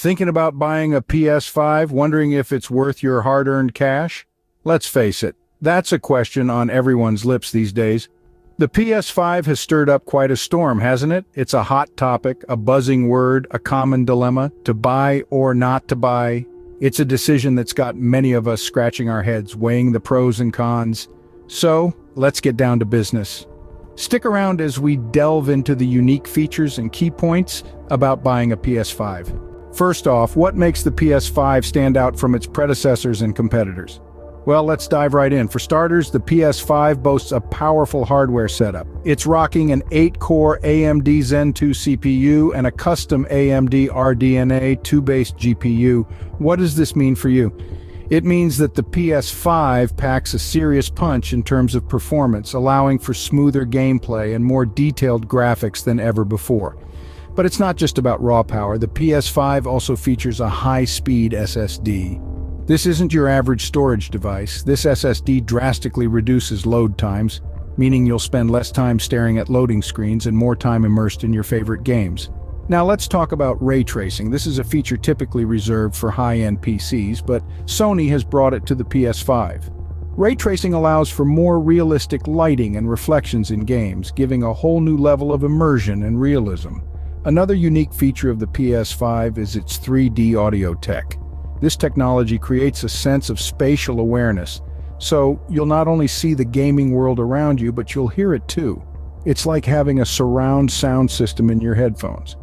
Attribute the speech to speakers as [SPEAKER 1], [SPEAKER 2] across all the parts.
[SPEAKER 1] Thinking about buying a PS5, wondering if it's worth your hard-earned cash? Let's face it, that's a question on everyone's lips these days. The PS5 has stirred up quite a storm, hasn't it? It's a hot topic, a buzzing word, a common dilemma, to buy or not to buy. It's a decision that's got many of us scratching our heads, weighing the pros and cons. So, let's get down to business. Stick around as we delve into the unique features and key points about buying a PS5. First off, what makes the PS5 stand out from its predecessors and competitors? Well, let's dive right in. For starters, the PS5 boasts a powerful hardware setup. It's rocking an 8-core AMD Zen 2 CPU and a custom AMD RDNA 2-based GPU. What does this mean for you? It means that the PS5 packs a serious punch in terms of performance, allowing for smoother gameplay and more detailed graphics than ever before. But it's not just about raw power. The PS5 also features a high-speed SSD. This isn't your average storage device. This SSD drastically reduces load times, meaning you'll spend less time staring at loading screens and more time immersed in your favorite games. Now let's talk about ray tracing. This is a feature typically reserved for high-end PCs, but Sony has brought it to the PS5. Ray tracing allows for more realistic lighting and reflections in games, giving a whole new level of immersion and realism. Another unique feature of the PS5 is its 3D audio tech. This technology creates a sense of spatial awareness, so you'll not only see the gaming world around you, but you'll hear it too. It's like having a surround sound system in your headphones.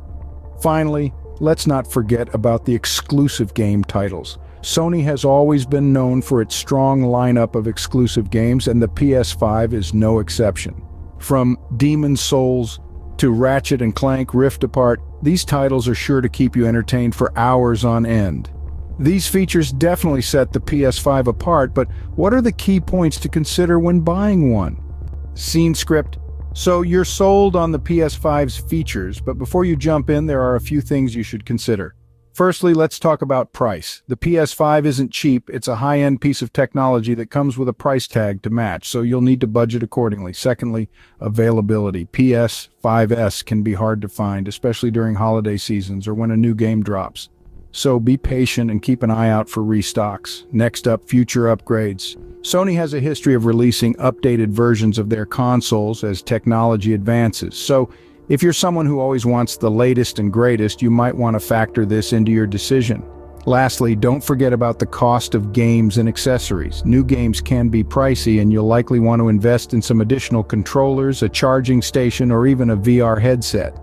[SPEAKER 1] Finally, let's not forget about the exclusive game titles. Sony has always been known for its strong lineup of exclusive games, and the PS5 is no exception. From Demon's Souls to Ratchet and Clank Rift Apart, these titles are sure to keep you entertained for hours on end. These features definitely set the PS5 apart, but what are the key points to consider when buying one? Scene script. So you're sold on the PS5's features, but before you jump in, there are a few things you should consider. Firstly, let's talk about price. The PS5 isn't cheap. It's a high-end piece of technology that comes with a price tag to match, so you'll need to budget accordingly. Secondly, availability. PS5s can be hard to find, especially during holiday seasons or when a new game drops. So be patient and keep an eye out for restocks. Next up, future upgrades. Sony has a history of releasing updated versions of their consoles as technology advances. So if you're someone who always wants the latest and greatest, you might want to factor this into your decision. Lastly, don't forget about the cost of games and accessories. New games can be pricey, and you'll likely want to invest in some additional controllers, a charging station, or even a VR headset.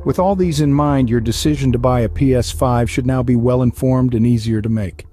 [SPEAKER 1] With all these in mind, your decision to buy a PS5 should now be well-informed and easier to make.